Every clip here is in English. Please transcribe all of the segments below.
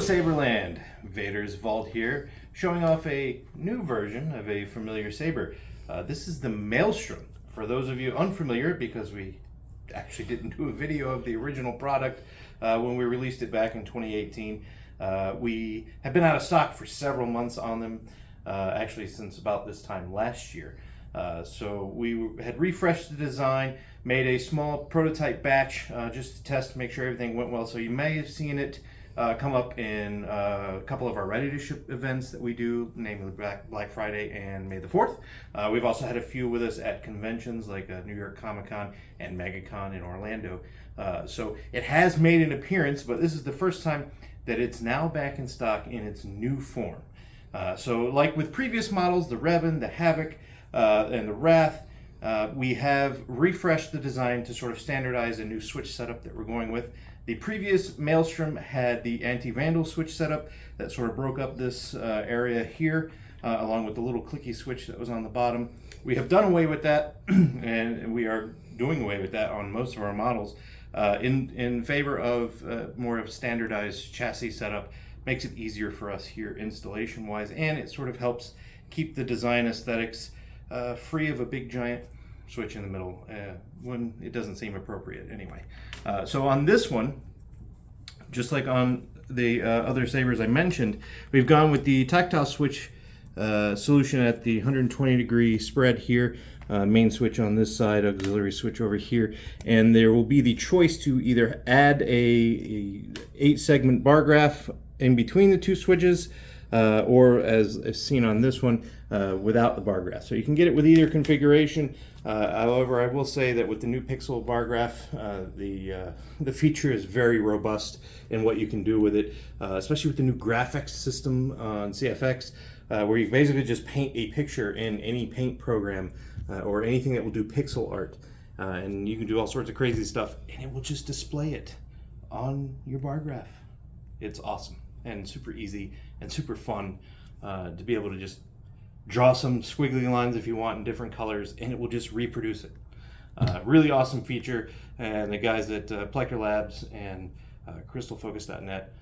Saberland, Vader's Vault here, showing off a new version of a familiar saber. This is the Maelstrom. For those of you unfamiliar, because we actually didn't do a video of the original product when we released it back in 2018. We have been out of stock for several months on them, actually since about this time last year. So we had refreshed the design, made a small prototype batch just to test to make sure everything went well. So you may have seen it come up in a couple of our ready to ship events that we do, namely Black Friday and May the 4th. We've also had a few with us at conventions like New York Comic Con and MegaCon in Orlando. So it has made an appearance, but this is the first time that it's now back in stock in its new form. So like with previous models, the Revan, the Havoc, and the Wrath, we have refreshed the design to sort of standardize a new switch setup that we're going with. The previous Maelstrom had the anti-vandal switch setup that sort of broke up this area here, along with the little clicky switch that was on the bottom. We have done away with that, and we are doing away with that on most of our models in favor of more of standardized chassis setup. Makes it easier for us here installation-wise, and it sort of helps keep the design aesthetics free of a big giant switch in the middle when it doesn't seem appropriate anyway. So on this one, just like on the other sabers I mentioned, we've gone with the tactile switch solution at the 120 degree spread here, main switch on this side, auxiliary switch over here, and there will be the choice to either add a 8-segment bar graph in between the two switches, or as seen on this one, without the bar graph. So you can get it with either configuration. However, I will say that with the new Pixel bar graph, the feature is very robust in what you can do with it, especially with the new graphics system on CFX, where you basically just paint a picture in any paint program or anything that will do pixel art, and you can do all sorts of crazy stuff, and it will just display it on your bar graph. It's awesome and super easy and super fun to be able to just draw some squiggly lines if you want in different colors, and it will just reproduce it. Really awesome feature, and the guys at Plecker Labs and crystalfocus.net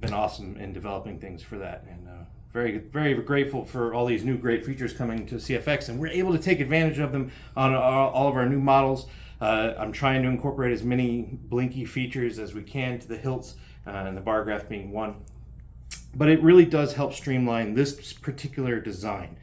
been awesome in developing things for that, and very grateful for all these new great features coming to CFX, and we're able to take advantage of them on all of our new models. I'm trying to incorporate as many blinky features as we can to the hilts, and the bar graph being one. But it really does help streamline this particular design.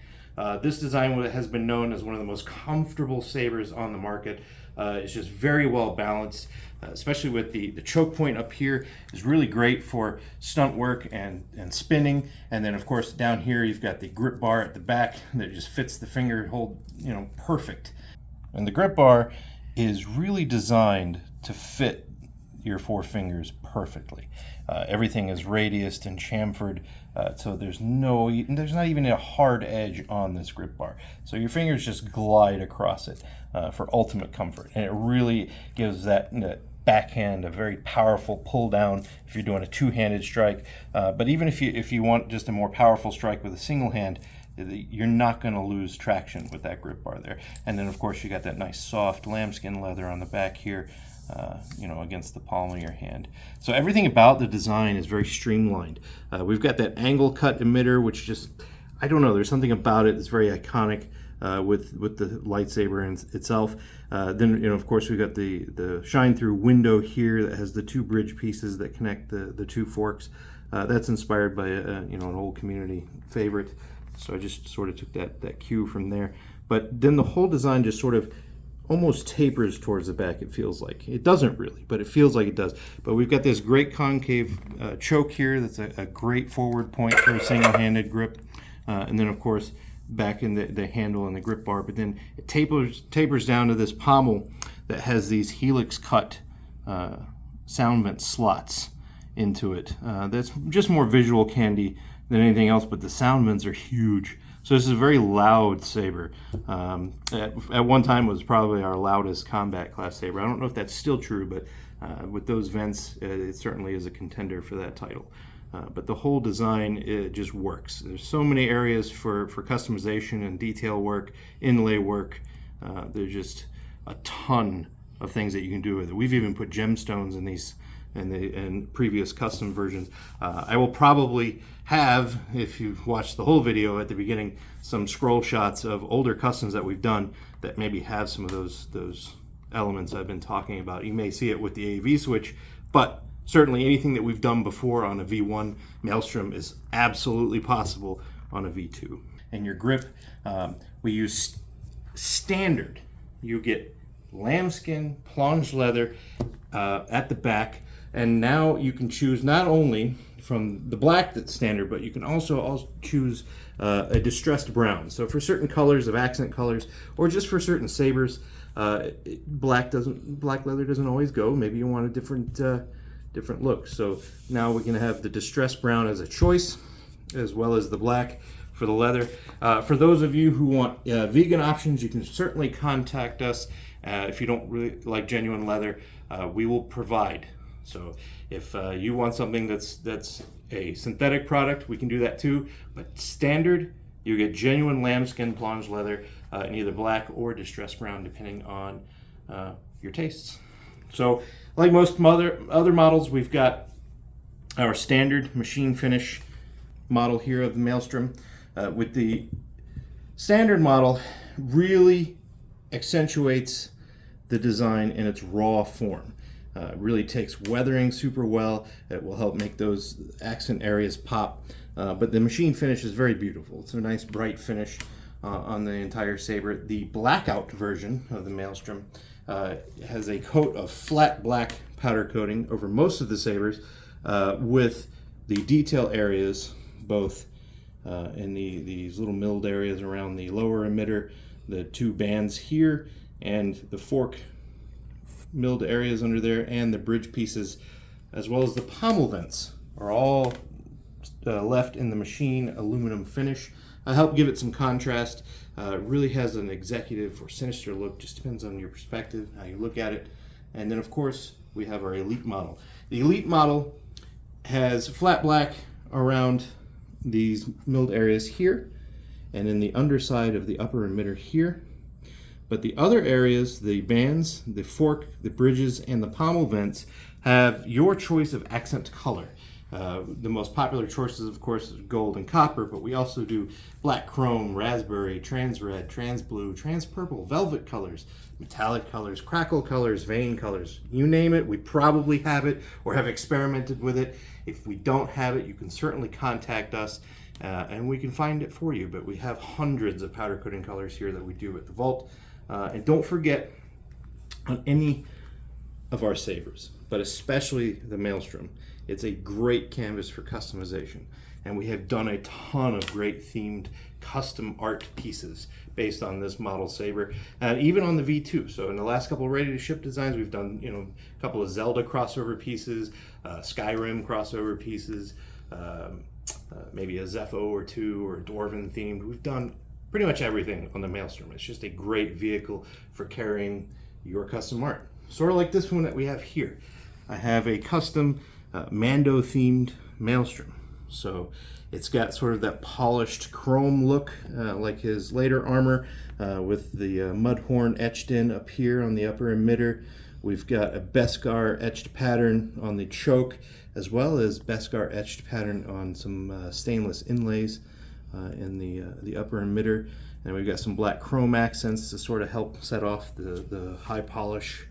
This design has been known as one of the most comfortable sabers on the market. It's just very well balanced, especially with the choke point up here is really great for stunt work and spinning. And then of course down here you've got the grip bar at the back that just fits the finger hold, perfect. And the grip bar is really designed to fit your 4 fingers perfectly. Everything is radiused and chamfered, so there's not even a hard edge on this grip bar. So your fingers just glide across it for ultimate comfort, and it really gives that backhand a very powerful pull down if you're doing a two-handed strike. But even if you want just a more powerful strike with a single hand, you're not going to lose traction with that grip bar there. And then of course you got that nice soft lambskin leather on the back here, against the palm of your hand. So everything about the design is very streamlined. We've got that angle cut emitter, which just, I don't know, there's something about it that's very iconic with the lightsaber itself. Then, of course, we've got the shine through window here that has the 2 bridge pieces that connect the 2 forks. That's inspired by an old community favorite. So I just sort of took that cue from there. But then the whole design just sort of almost tapers towards the back, it feels like. It doesn't really, but it feels like it does. But we've got this great concave choke here that's a great forward point for a single-handed grip. And then, of course, back in the handle and the grip bar. But then it tapers down to this pommel that has these helix-cut sound vent slots into it. That's just more visual candy than anything else, but the sound vents are huge. So this is a very loud saber. At one time it was probably our loudest combat class saber. I don't know if that's still true, but with those vents, it certainly is a contender for that title. But the whole design, it just works. There's so many areas for customization and detail work, inlay work. There's just a ton of things that you can do with it. We've even put gemstones in these and previous custom versions. I will probably have, if you've watched the whole video at the beginning, some scroll shots of older customs that we've done that maybe have some of those elements I've been talking about. You may see it with the AV switch, but certainly anything that we've done before on a V1 Maelstrom is absolutely possible on a V2. And your grip, we use standard. You get lambskin, plunge leather at the back, and now you can choose not only from the black that's standard, but you can also choose a distressed brown. So for certain colors of accent colors, or just for certain sabers, black leather doesn't always go. Maybe you want a different look. So now we can have the distressed brown as a choice, as well as the black for the leather. For those of you who want vegan options, you can certainly contact us. If you don't really like genuine leather, we will provide. So if you want something that's a synthetic product, we can do that too. But standard, you get genuine lambskin plunge leather in either black or distressed brown, depending on your tastes. So like most other models, we've got our standard machine finish model here of the Maelstrom. With the standard model, really accentuates the design in its raw form. Really takes weathering super well. It will help make those accent areas pop. But the machine finish is very beautiful. It's a nice bright finish on the entire saber. The blackout version of the Maelstrom has a coat of flat black powder coating over most of the sabers, with the detail areas both in these little milled areas around the lower emitter, the two bands here, and the fork milled areas under there, and the bridge pieces, as well as the pommel vents, are all left in the machine aluminum finish. I help give it some contrast. Really has an executive or sinister look, just depends on your perspective, how you look at it. And then of course we have our Elite model. The Elite model has flat black around these milled areas here, and in the underside of the upper emitter here. But the other areas, the bands, the fork, the bridges, and the pommel vents, have your choice of accent color. The most popular choices, of course, is gold and copper, but we also do black chrome, raspberry, trans red, trans blue, trans purple, velvet colors, metallic colors, crackle colors, vein colors. You name it, we probably have it or have experimented with it. If we don't have it, you can certainly contact us and we can find it for you. But we have hundreds of powder coating colors here that we do at the vault. And don't forget, on any of our sabers, but especially the Maelstrom, it's a great canvas for customization. And we have done a ton of great themed custom art pieces based on this model saber, and even on the V2. So in the last couple of ready to ship designs, we've done a couple of Zelda crossover pieces, Skyrim crossover pieces, maybe a Zepho or two, or Dwarven themed. We've done pretty much everything on the Maelstrom. It's just a great vehicle for carrying your custom art. Sort of like this one that we have here. I have a custom Mando themed Maelstrom. So it's got sort of that polished chrome look, like his later armor, with the mud horn etched in up here on the upper emitter. We've got a Beskar etched pattern on the choke, as well as Beskar etched pattern on some stainless inlays in the upper emitter. And we've got some black chrome accents to sort of help set off the high polish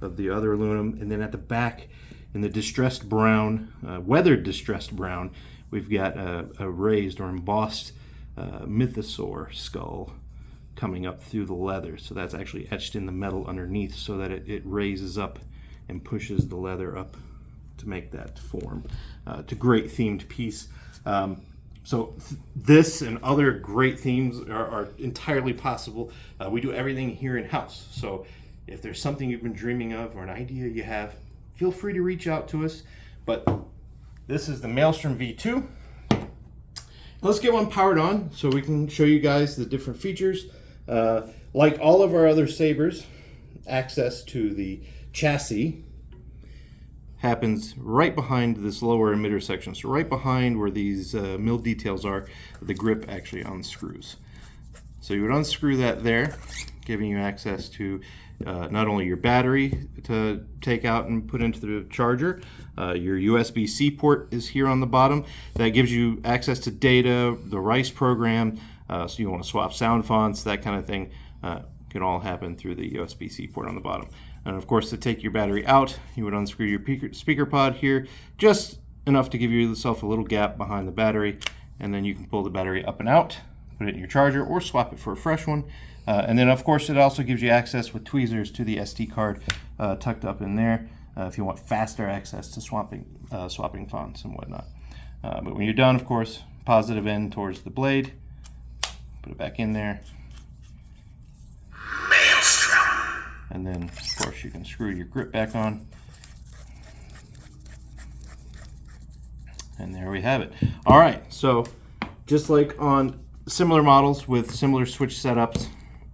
of the other aluminum. And then at the back, in the distressed brown, weathered distressed brown, we've got a raised or embossed mythosaur skull coming up through the leather. So that's actually etched in the metal underneath, so that it raises up and pushes the leather up to make that form. It's a great themed piece. So this and other great themes are entirely possible. We do everything here in-house. So if there's something you've been dreaming of or an idea you have, feel free to reach out to us. But this is the Maelstrom V2. Let's get one powered on so we can show you guys the different features. Like all of our other sabers, access to the chassis happens right behind this lower emitter section. So right behind where these mill details are, the grip actually unscrews. So you would unscrew that there, giving you access to not only your battery to take out and put into the charger, your USB-C port is here on the bottom. That gives you access to data, the Rice program, so you want to swap sound fonts, that kind of thing, can all happen through the USB-C port on the bottom. And of course, to take your battery out, you would unscrew your speaker pod here, just enough to give yourself a little gap behind the battery, and then you can pull the battery up and out, put it in your charger, or swap it for a fresh one. And then of course it also gives you access with tweezers to the SD card tucked up in there if you want faster access to swapping fonts and whatnot. But when you're done, of course, positive end towards the blade, put it back in there. Maelstrom. And then of course you can screw your grip back on. And there we have it. All right, so just like on similar models with similar switch setups,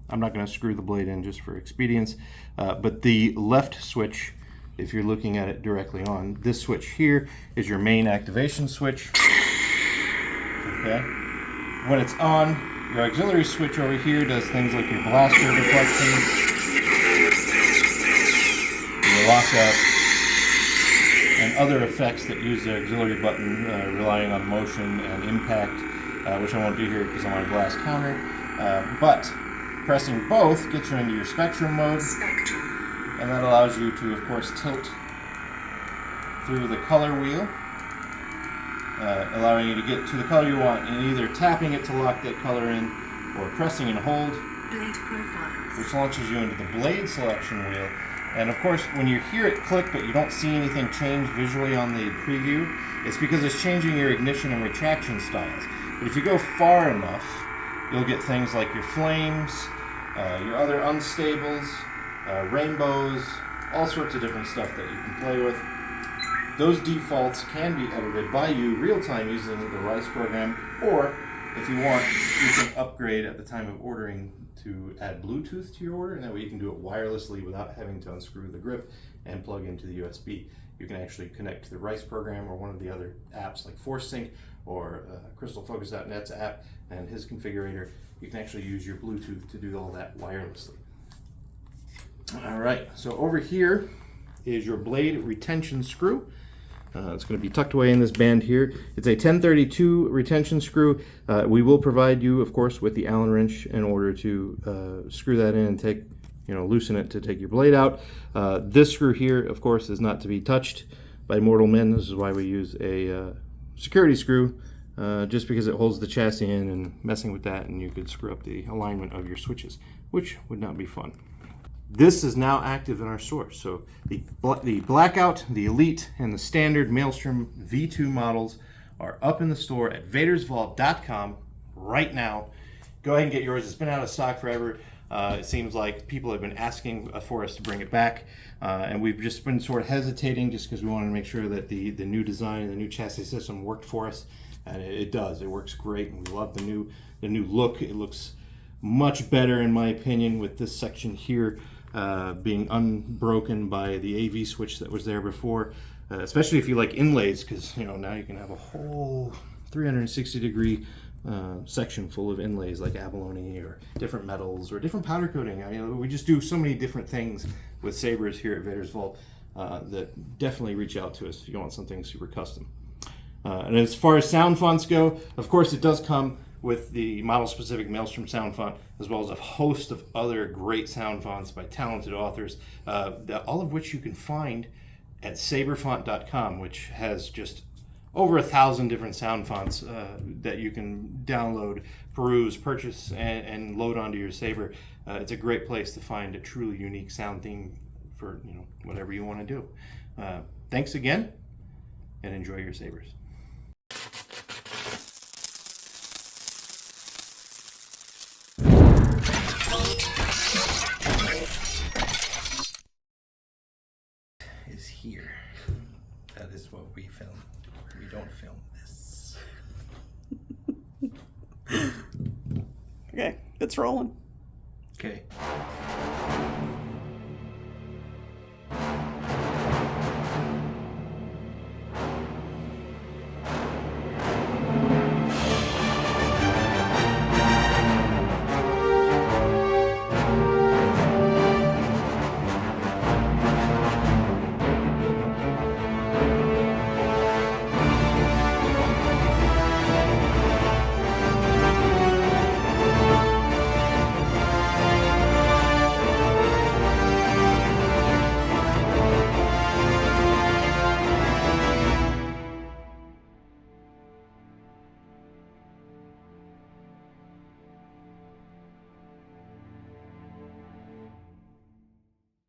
I'm not going to screw the blade in just for expedience, but the left switch, if you're looking at it directly on, this switch here is your main activation switch. Okay. When it's on, your auxiliary switch over here does things like your blaster deflections, your lockup, and other effects that use the auxiliary button, relying on motion and impact, which I won't do here because I'm on a glass counter. But pressing both gets you into your spectrum mode, and that allows you to, of course, tilt through the color wheel, allowing you to get to the color you want, and either tapping it to lock that color in, or pressing and hold, which launches you into the blade selection wheel. And of course, when you hear it click but you don't see anything change visually on the preview, it's because it's changing your ignition and retraction styles. But if you go far enough, you'll get things like your flames, your other unstables, rainbows, all sorts of different stuff that you can play with. Those defaults can be edited by you real-time using the Rice program, or if you want, you can upgrade at the time of ordering to add Bluetooth to your order, and that way you can do it wirelessly without having to unscrew the grip and plug into the USB. You can actually connect to the Rice program or one of the other apps like ForceSync or CrystalFocus.net's app and his configurator. You can actually use your Bluetooth to do all that wirelessly. All right, so over here is your blade retention screw. It's going to be tucked away in this band here. It's a 1032 retention screw. We will provide you, of course, with the Allen wrench in order to screw that in and loosen it to take your blade out. This screw here, of course, is not to be touched by mortal men. This is why we use a security screw, just because it holds the chassis in, and messing with that and you could screw up the alignment of your switches, which would not be fun. This is now active in our store. So the Blackout, the Elite, and the standard Maelstrom V2 models are up in the store at vadersvault.com right now. Go ahead and get yours. It's been out of stock forever. It seems like people have been asking for us to bring it back, and we've just been sort of hesitating just because we wanted to make sure that the new design, the new chassis system worked for us, and it does. It works great, and we love the new look. It looks much better, in my opinion, with this section here being unbroken by the AV switch that was there before, especially if you like inlays, because now you can have a whole 360-degree section full of inlays like abalone or different metals or different powder coating. We just do so many different things with sabers here at Vader's Vault that definitely reach out to us if you want something super custom. And as far as sound fonts go, of course it does come with the model-specific Maelstrom sound font, as well as a host of other great sound fonts by talented authors, all of which you can find at saberfont.com, which has just over 1,000 different sound fonts that you can download, peruse, purchase, and load onto your saber. It's a great place to find a truly unique sound theme for whatever you want to do. Thanks again, and enjoy your sabers. Is here. That is what we film. We don't film this. Okay, it's rolling. Okay.